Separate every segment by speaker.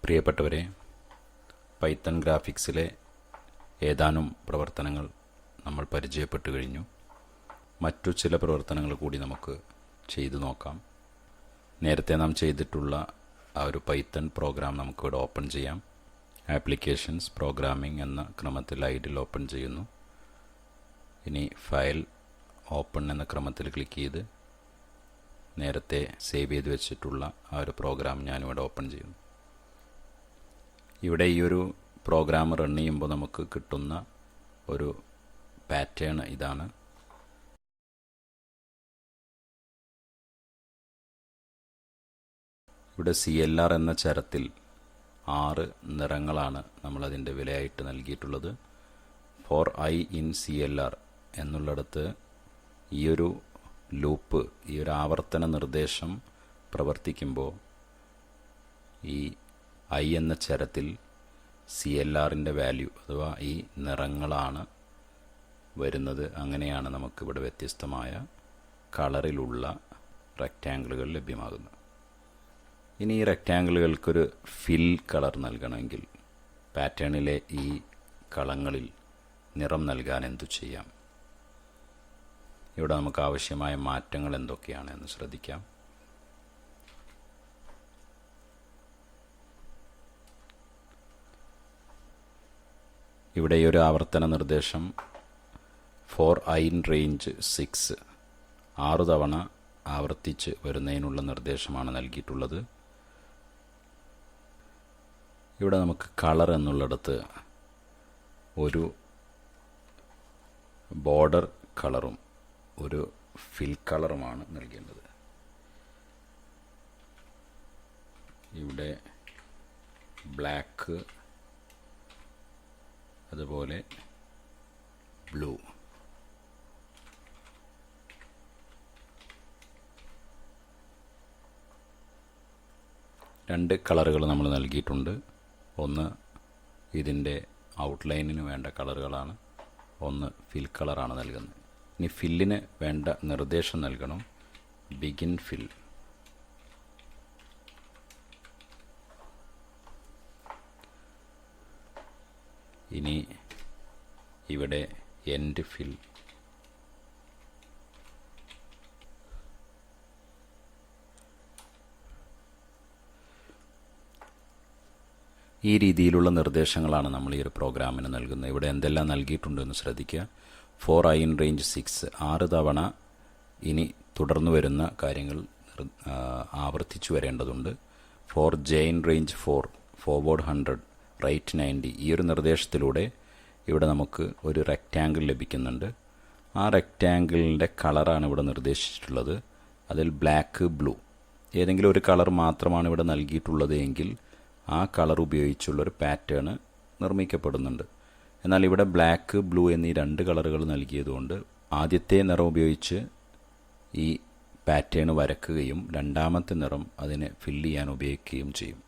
Speaker 1: പ്രിയപ്പെട്ടവരെ, പൈത്തൺ ഗ്രാഫിക്സിലെ ഏതാനും പ്രവർത്തനങ്ങൾ നമ്മൾ പരിചയപ്പെട്ടു കഴിഞ്ഞു. മറ്റു ചില പ്രവർത്തനങ്ങൾ കൂടി നമുക്ക് ചെയ്തു നോക്കാം. നേരത്തെ നാം ചെയ്തിട്ടുള്ള ആ ഒരു പൈത്തൺ പ്രോഗ്രാം നമുക്കിവിടെ ഓപ്പൺ ചെയ്യാം. ആപ്ലിക്കേഷൻസ് പ്രോഗ്രാമിംഗ് എന്ന ക്രമത്തിൽ ഐഡിൽ ഓപ്പൺ ചെയ്യുന്നു. ഇനി ഫയൽ ഓപ്പൺ എന്ന ക്രമത്തിൽ ക്ലിക്ക് ചെയ്ത് നേരത്തെ സേവ് ചെയ്ത് വെച്ചിട്ടുള്ള ആ ഒരു പ്രോഗ്രാം ഞാനിവിടെ ഓപ്പൺ ചെയ്യുന്നു. ഇവിടെ ഈ ഒരു പ്രോഗ്രാം റൺ ചെയ്യുമ്പോൾ നമുക്ക് കിട്ടുന്ന ഒരു പാറ്റേൺ ഇതാണ്. ഇവിടെ CLR എന്ന ചരത്തിൽ 6 നിറങ്ങളാണ് നമ്മളതിൻ്റെ വിലയായിട്ട് നൽകിയിട്ടുള്ളത്. ഫോർ ഐ ഇൻ CLR എന്നുള്ളിടത്ത് ഈ ഒരു ലൂപ്പ്, ഈ ഒരു ആവർത്തന നിർദ്ദേശം പ്രവർത്തിക്കുമ്പോൾ ഈ ഐ എന്ന ചരത്തിൽ CLRൻ്റെ വാല്യൂ അഥവാ ഈ നിറങ്ങളാണ് വരുന്നത്. അങ്ങനെയാണ് നമുക്കിവിടെ വ്യത്യസ്തമായ കളറിലുള്ള റെക്റ്റാങ്കിളുകൾ ലഭ്യമാകുന്നത്. ഇനി ഈ റെക്റ്റാങ്കിളുകൾക്കൊരു ഫിൽ കളർ നൽകണമെങ്കിൽ പാറ്റേണിലെ ഈ കളങ്ങളിൽ നിറം നൽകാൻ എന്തു ചെയ്യാം? ഇവിടെ നമുക്ക് ആവശ്യമായ മാറ്റങ്ങൾ എന്തൊക്കെയാണ് എന്ന് ശ്രദ്ധിക്കാം. ഇവിടെ ഈ ഒരു ആവർത്തന നിർദ്ദേശം ഫോർ ഐ ഇൻ റേഞ്ച് 6 തവണ ആവർത്തിച്ച് വരുന്നതിനുള്ള നിർദ്ദേശമാണ് നൽകിയിട്ടുള്ളത്. ഇവിടെ നമുക്ക് കളർ എന്നുള്ളിടത്ത് ഒരു ബോർഡർ കളറും ഒരു ഫിൽ കളറുമാണ് നൽകേണ്ടത്. ഇവിടെ ബ്ലാക്ക്, അതുപോലെ ബ്ലൂ. രണ്ട് കളറുകൾ നമ്മൾ നൽകിയിട്ടുണ്ട്. ഒന്ന് ഇതിൻ്റെ ഔട്ട്ലൈനിന് വേണ്ട കളറുകളാണ്, ഒന്ന് ഫിൽ കളറാണ് നൽകുന്നത്. ഇനി ഫില്ലിന് വേണ്ട നിർദ്ദേശം നൽകണം. ബിഗിൻ ഫിൽ. ഇനി ഇവിടെ എൻഡ് ഫിൽ. ഈ രീതിയിലുള്ള നിർദ്ദേശങ്ങളാണ് നമ്മൾ ഈ ഒരു പ്രോഗ്രാമിന് നൽകുന്നത്. ഇവിടെ എന്തെല്ലാം നൽകിയിട്ടുണ്ടെന്ന് ശ്രദ്ധിക്കുക. ഫോർ ഐ ഇൻ റേഞ്ച് 6 തവണ ഇനി തുടർന്നു വരുന്ന കാര്യങ്ങൾ ആവർത്തിച്ചു വരേണ്ടതുണ്ട്. For J in range 4 forward 100 right 90. ഈ ഒരു നിർദ്ദേശത്തിലൂടെ ഇവിടെ നമുക്ക് ഒരു റെക്റ്റാങ്കിൾ ലഭിക്കുന്നുണ്ട്. ആ റെക്റ്റാങ്കിളിൻ്റെ കളറാണ് ഇവിടെ നിർദ്ദേശിച്ചിട്ടുള്ളത്. അതിൽ ബ്ലാക്ക്, ബ്ലൂ ഏതെങ്കിലും ഒരു കളർ മാത്രമാണ് ഇവിടെ നൽകിയിട്ടുള്ളത് എങ്കിൽ ആ കളർ ഉപയോഗിച്ചുള്ളൊരു പാറ്റേൺ നിർമ്മിക്കപ്പെടുന്നുണ്ട്. എന്നാൽ ഇവിടെ ബ്ലാക്ക്, ബ്ലൂ എന്നീ 2 കളറുകൾ നൽകിയതുകൊണ്ട് ആദ്യത്തെ നിറം ഉപയോഗിച്ച് ഈ പാറ്റേൺ വരക്കുകയും രണ്ടാമത്തെ നിറം അതിനെ ഫില്ല് ചെയ്യാൻ ഉപയോഗിക്കുകയും ചെയ്യും.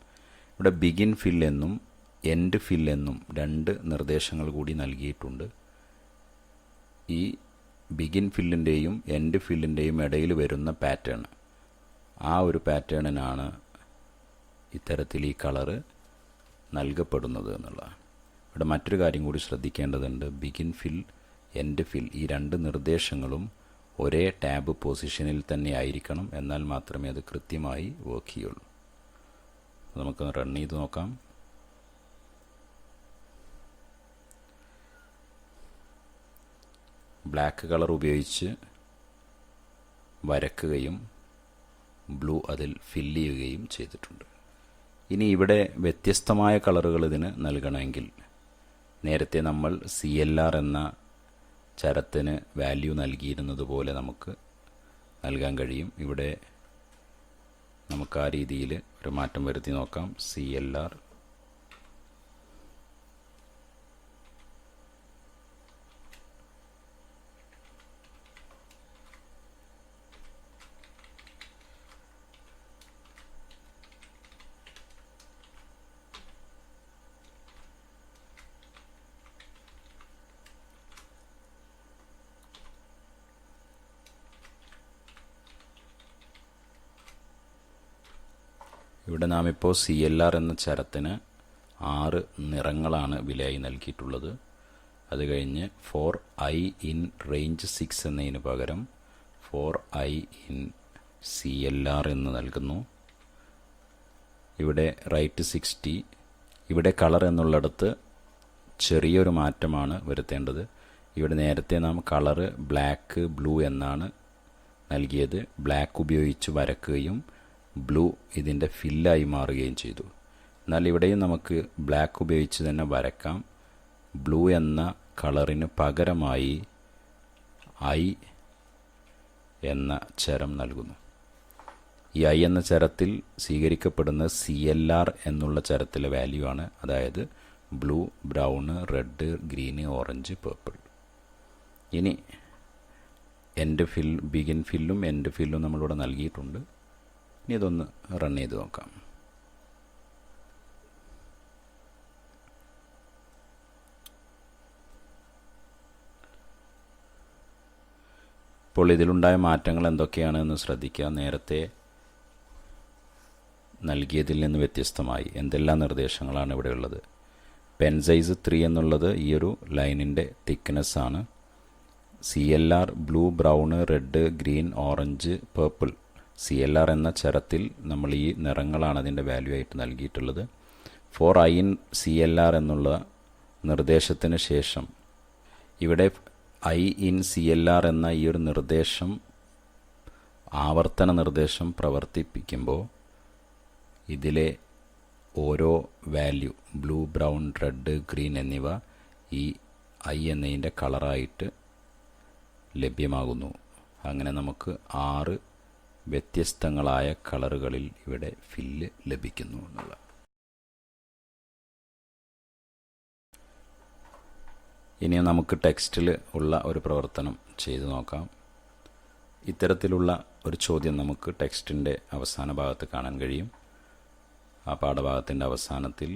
Speaker 1: ഇവിടെ ബിഗിൻ ഫിൽ എന്നും എൻഡ് ഫിൽ എന്നും 2 നിർദ്ദേശങ്ങൾ കൂടി നൽകിയിട്ടുണ്ട്. ഈ ബിഗിൻ ഫില്ലിൻ്റെയും എൻഡ് ഫില്ലിൻ്റെയും ഇടയിൽ വരുന്ന പാറ്റേൺ, ആ ഒരു പാറ്റേണിനാണ് ഇത്തരത്തിൽ ഈ കളറ് നൽകപ്പെടുന്നത് എന്നുള്ളതാണ്. ഇവിടെ മറ്റൊരു കാര്യം കൂടി ശ്രദ്ധിക്കേണ്ടതുണ്ട്. ബിഗിൻ ഫിൽ, എൻഡ് ഫിൽ ഈ 2 നിർദ്ദേശങ്ങളും ഒരേ ടാബ് പൊസിഷനിൽ തന്നെ ആയിരിക്കണം. എന്നാൽ മാത്രമേ അത് കൃത്യമായി വർക്ക് ചെയ്യുള്ളൂ. നമുക്ക് റൺ ചെയ്ത് നോക്കാം. ബ്ലാക്ക് കളർ ഉപയോഗിച്ച് വരക്കുകയും ബ്ലൂ അതിൽ ഫില്ല് ചെയ്യുകയും ചെയ്തിട്ടുണ്ട്. ഇനി ഇവിടെ വ്യത്യസ്തമായ കളറുകൾ ഇതിന് നൽകണമെങ്കിൽ നേരത്തെ നമ്മൾ CLR എന്ന ചരത്തിന് വാല്യൂ നൽകിയിരുന്നത് പോലെ നമുക്ക് നൽകാൻ കഴിയും. ഇവിടെ നമുക്ക് ആ രീതിയിൽ ഒരു മാറ്റം വരുത്തി നോക്കാം. CLR ഇവിടെ നാം ഇപ്പോൾ CLR എന്ന ചരത്തിന് 6 നിറങ്ങളാണ് വിലയായി നൽകിയിട്ടുള്ളത്. അത് കഴിഞ്ഞ് ഫോർ ഐ ഇൻ റേഞ്ച് 6 എന്നതിന് പകരം 4i ഇൻ CLR എന്ന് നൽകുന്നു. ഇവിടെ റൈറ്റ് 60. ഇവിടെ കളർ എന്നുള്ളിടത്ത് ചെറിയൊരു മാറ്റമാണ് വരുത്തേണ്ടത്. ഇവിടെ നേരത്തെ നാം കളറ് ബ്ലാക്ക് ബ്ലൂ എന്നാണ് നൽകിയത്. ബ്ലാക്ക് ഉപയോഗിച്ച് വരക്കുകയും ബ്ലൂ ഇതിൻ്റെ ഫില്ലായി മാറുകയും ചെയ്തു. എന്നാൽ ഇവിടെയും നമുക്ക് ബ്ലാക്ക് ഉപയോഗിച്ച് തന്നെ വരക്കാം. ബ്ലൂ എന്ന കളറിന് പകരമായി ഐ എന്ന ചരം നൽകുന്നു. ഈ ഐ എന്ന ചരത്തിൽ സ്വീകരിക്കപ്പെടുന്ന CLR എന്നുള്ള ചരത്തിലെ വാല്യൂ ആണ്. അതായത് blue, brown, red, green, orange, purple. ഇനി ബിഗിൻ ഫില്ലും എൻഡ് ഫില്ലും നമ്മളിവിടെ നൽകിയിട്ടുണ്ട്. ഇനി ഇതൊന്ന് റൺ ചെയ്ത് നോക്കാം. ഇപ്പോൾ ഇതിലുണ്ടായ മാറ്റങ്ങൾ എന്തൊക്കെയാണെന്ന് ശ്രദ്ധിക്കുക. നേരത്തെ നൽകിയതിൽ നിന്ന് വ്യത്യസ്തമായി എന്തെല്ലാം നിർദ്ദേശങ്ങളാണ് ഇവിടെ ഉള്ളത്. പെൻ സൈസ് 3 എന്നുള്ളത് ഈ ഒരു ലൈനിൻ്റെ തിക്നെസ് ആണ്. CLR blue, brown, red, green, orange, purple. CLR എന്ന ചരത്തിൽ നമ്മൾ ഈ നിറങ്ങളാണ് അതിൻ്റെ വാല്യൂ ആയിട്ട് നൽകിയിട്ടുള്ളത്. 4i ഇൻ CLR എന്നുള്ള നിർദ്ദേശത്തിന് ശേഷം ഇവിടെ ഐ ഇൻ CLR എന്ന ഈ ഒരു നിർദ്ദേശം ആവർത്തന നിർദ്ദേശം പ്രവർത്തിപ്പിക്കുമ്പോൾ ഇതിലെ ഓരോ value blue, brown, red, green എന്നിവ ഈ ഐ എന്നതിൻ്റെ കളറായിട്ട് ലഭ്യമാകുന്നു. അങ്ങനെ നമുക്ക് 6 വ്യത്യസ്തങ്ങളായ കളറുകളിൽ ഇവിടെ ഫില്ല് ലഭിക്കുന്നു എന്നുള്ള. ഇനി നമുക്ക് ടെക്സ്റ്റിൽ ഉള്ള ഒരു പ്രവർത്തനം ചെയ്തു നോക്കാം. ഇത്തരത്തിലുള്ള ഒരു ചോദ്യം നമുക്ക് ടെക്സ്റ്റിൻ്റെ അവസാന ഭാഗത്ത് കാണാൻ കഴിയും. ആ പാഠഭാഗത്തിൻ്റെ അവസാനത്തിൽ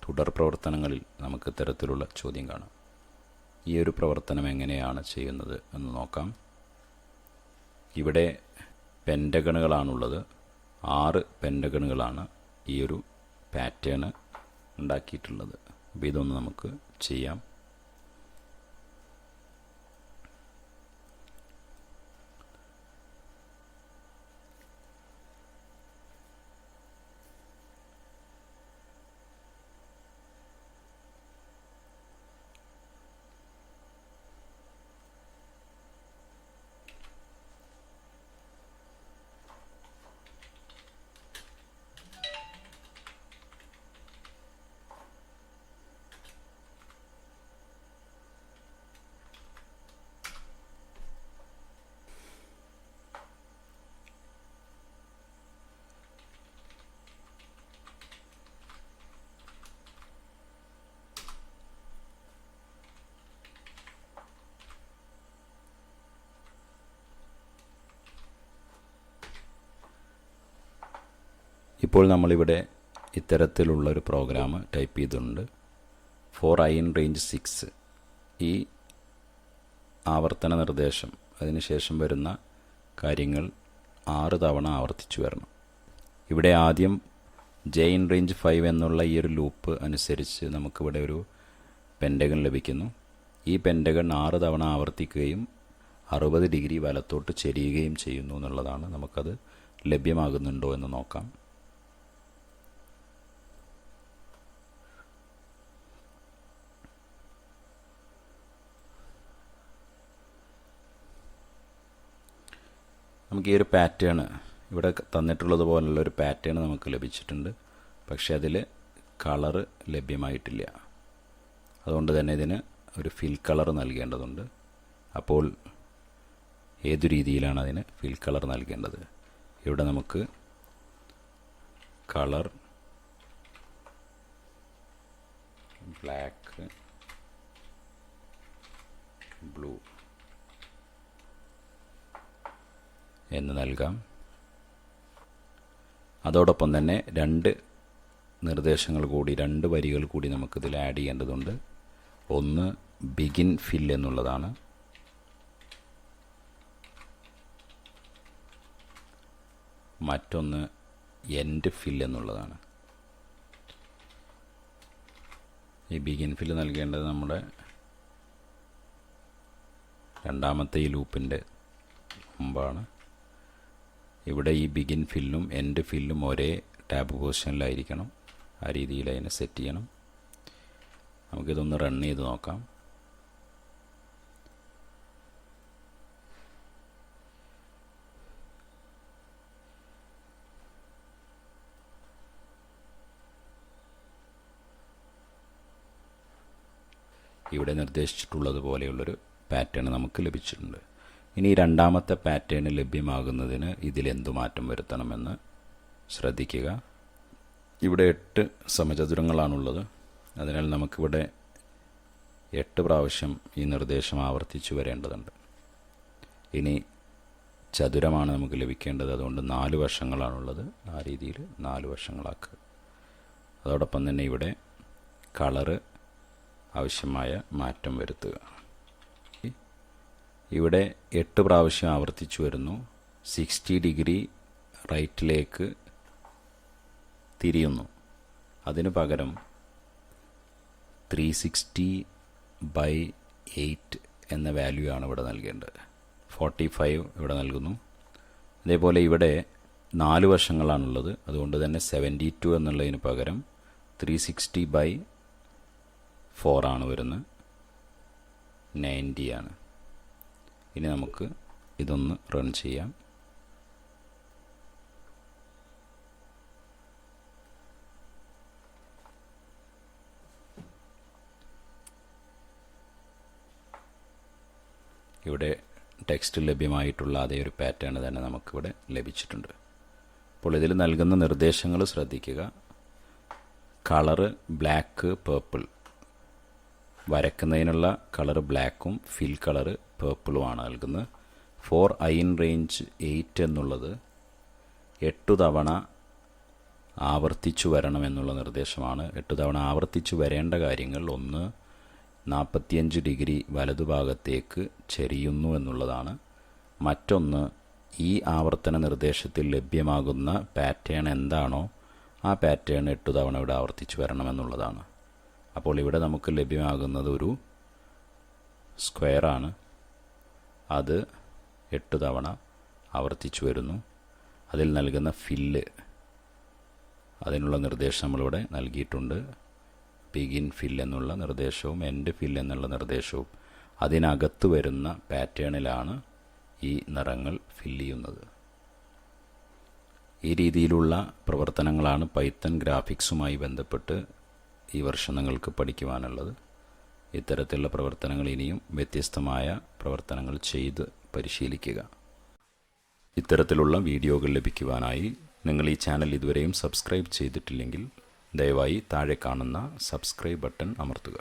Speaker 1: തുടർ പ്രവർത്തനങ്ങളിൽ നമുക്ക് ഇത്തരത്തിലുള്ള ചോദ്യം കാണാം. ഈ ഒരു പ്രവർത്തനം എങ്ങനെയാണ് ചെയ്യുന്നത് എന്ന് നോക്കാം. ഇവിടെ പെൻറ്റഗണുകളാണുള്ളത്. 6 പെൻറ്റഗണുകളാണ് ഈ ഒരു പാറ്റേൺ ഉണ്ടാക്കിയിട്ടുള്ളത്. അപ്പോൾ ഇതൊന്ന് നമുക്ക് ചെയ്യാം. ഇപ്പോൾ നമ്മളിവിടെ ഇത്തരത്തിലുള്ള ഒരു പ്രോഗ്രാം ടൈപ്പ് ചെയ്തിട്ടുണ്ട്. 4i ഇൻ റേഞ്ച് 6 ഈ ആവർത്തന നിർദ്ദേശം അതിനുശേഷം വരുന്ന കാര്യങ്ങൾ 6 തവണ ആവർത്തിച്ചു വരണം. ഇവിടെ ആദ്യം j ഇൻ റേഞ്ച് 5 എന്നുള്ള ഈ ഒരു ലൂപ്പ് അനുസരിച്ച് നമുക്കിവിടെ ഒരു പെൻറ്റഗൺ ലഭിക്കുന്നു. ഈ പെൻറ്റഗൺ 6 തവണ ആവർത്തിക്കുകയും 60 ഡിഗ്രി വലത്തോട്ട് ചെരിയുകയും ചെയ്യുന്നു എന്നുള്ളതാണ്. നമുക്കത് ലഭ്യമാകുന്നുണ്ടോ എന്ന് നോക്കാം. നമുക്ക് ഈ ഒരു പാറ്റേൺ ഇവിടെ തന്നിട്ടുള്ളത് പോലുള്ള ഒരു പാറ്റേൺ നമുക്ക് ലഭിച്ചിട്ടുണ്ട്. പക്ഷേ അതിൽ കളറ് ലഭ്യമായിട്ടില്ല. അതുകൊണ്ട് തന്നെ ഇതിന് ഒരു ഫിൽ കളർ നൽകേണ്ടതുണ്ട്. അപ്പോൾ ഏതു രീതിയിലാണ് അതിന് ഫിൽ കളർ നൽകേണ്ടത്? ഇവിടെ നമുക്ക് കളർ ബ്ലാക്ക്, ബ്ലൂ എന്ന് നൽകാം. അതോടൊപ്പം തന്നെ 2 നിർദ്ദേശങ്ങൾ കൂടി, 2 വരികൾ കൂടി നമുക്കിതിൽ ആഡ് ചെയ്യേണ്ടതുണ്ട്. ഒന്ന് ബിഗിൻ ഫിൽ എന്നുള്ളതാണ്. മറ്റൊന്ന് എൻഡ് ഫിൽ എന്നുള്ളതാണ്. ഈ ബിഗിൻ ഫിൽ നൽകേണ്ടത് നമ്മുടെ രണ്ടാമത്തെ ഈ ലൂപ്പിൻ്റെ മുമ്പാണ്. ഇവിടെ ഈ ബിഗിൻ ഫില്ലും എൻഡ് ഫില്ലും ഒരേ ടാബ് പൊസിഷനിലായിരിക്കണം. ആ രീതിയിൽ അതിനെ സെറ്റ് ചെയ്യണം. നമുക്കിതൊന്ന് റൺ ചെയ്ത് നോക്കാം. ഇവിടെ നിർദ്ദേശിച്ചിട്ടുള്ളതുപോലെയുള്ളൊരു പാറ്റേൺ നമുക്ക് ലഭിച്ചിട്ടുണ്ട്. ഇനി രണ്ടാമത്തെ പാറ്റേൺ ലഭ്യമാകുന്നതിന് ഇതിലെന്തു മാറ്റം വരുത്തണമെന്ന് ശ്രദ്ധിക്കുക. ഇവിടെ 8 സമചതുരങ്ങളാണുള്ളത്. അതിനാൽ നമുക്കിവിടെ 8 പ്രാവശ്യം ഈ നിർദ്ദേശം ആവർത്തിച്ചു വരേണ്ടതുണ്ട്. ഇനി ചതുരമാണ് നമുക്ക് ലഭിക്കേണ്ടത്. അതുകൊണ്ട് 4 വശങ്ങളാണുള്ളത്. ആ രീതിയിൽ 4 വശങ്ങളാക്കുക. അതോടൊപ്പം തന്നെ ഇവിടെ കളറ് ആവശ്യമായ മാറ്റം വരുത്തുക. ഇവിടെ 8 പ്രാവശ്യം ആവർത്തിച്ചു വരുന്നു. 60 ഡിഗ്രി റൈറ്റിലേക്ക് തിരിയുന്നു. അതിനു പകരം 360/8 എന്ന വാല്യൂ ആണ് ഇവിടെ നൽകേണ്ടത്. 45 ഇവിടെ നൽകുന്നു. അതേപോലെ ഇവിടെ 4 വശങ്ങളാണുള്ളത്. അതുകൊണ്ട് തന്നെ 72 എന്നുള്ളതിന് പകരം 360/4 ആണ് വരുന്നത്. 90 ആണ്. ഇനി നമുക്ക് ഇതൊന്ന് റൺ ചെയ്യാം. ഇവിടെ ടെക്സ്റ്റ് ലഭ്യമായിട്ടുള്ള അതേ ഒരു പാറ്റേൺ തന്നെ നമുക്കിവിടെ ലഭിച്ചിട്ടുണ്ട്. അപ്പോൾ ഇതിൽ നൽകുന്ന നിർദ്ദേശങ്ങൾ ശ്രദ്ധിക്കുക. Colour black, purple. വരയ്ക്കുന്നതിനുള്ള കളർ ബ്ലാക്കും ഫിൽ കളറ് പേർപ്പിളുമാണ് നൽകുന്നത്. 4 in range 8 എന്നുള്ളത് 8 തവണ ആവർത്തിച്ചു വരണമെന്നുള്ള നിർദ്ദേശമാണ്. 8 തവണ ആവർത്തിച്ചു വരേണ്ട കാര്യങ്ങൾ: ഒന്ന്, 45 ഡിഗ്രി വലതുഭാഗത്തേക്ക് ചെരിയുന്നു എന്നുള്ളതാണ്. മറ്റൊന്ന്, ഈ ആവർത്തന നിർദ്ദേശത്തിൽ ലഭ്യമാകുന്ന പാറ്റേൺ എന്താണോ ആ പാറ്റേൺ 8 തവണ ഇവിടെ ആവർത്തിച്ചു വരണമെന്നുള്ളതാണ്. അപ്പോൾ ഇവിടെ നമുക്ക് ലഭ്യമാകുന്നത് ഒരു സ്ക്വയറാണ്. അത് 8 തവണ ആവർത്തിച്ചു വരുന്നു. അതിൽ നൽകുന്ന ഫില്ല്, അതിനുള്ള നിർദ്ദേശം നമ്മളിവിടെ നൽകിയിട്ടുണ്ട്. ബിഗിൻ ഫിൽ എന്നുള്ള നിർദ്ദേശവും എൻഡ് ഫിൽ എന്നുള്ള നിർദ്ദേശവും അതിനകത്ത് വരുന്ന പാറ്റേണിലാണ് ഈ നിറങ്ങൾ ഫില്ല് ചെയ്യുന്നത്. ഈ രീതിയിലുള്ള പ്രവർത്തനങ്ങളാണ് പൈത്തൺ ഗ്രാഫിക്സുമായി ബന്ധപ്പെട്ട് ഈ വർഷം നിങ്ങൾക്ക് പഠിക്കുവാനുള്ളത്. ഇത്തരത്തിലുള്ള പ്രവർത്തനങ്ങൾ ഇനിയും വ്യത്യസ്തമായ പ്രവർത്തനങ്ങൾ ചെയ്ത് പരിശീലിക്കുക. ഇത്തരത്തിലുള്ള വീഡിയോകൾ ലഭിക്കുവാനായി നിങ്ങൾ ഈ ചാനൽ ഇതുവരെയും സബ്സ്ക്രൈബ് ചെയ്തിട്ടില്ലെങ്കിൽ ദയവായി താഴെ കാണുന്ന സബ്സ്ക്രൈബ് ബട്ടൺ അമർത്തുക.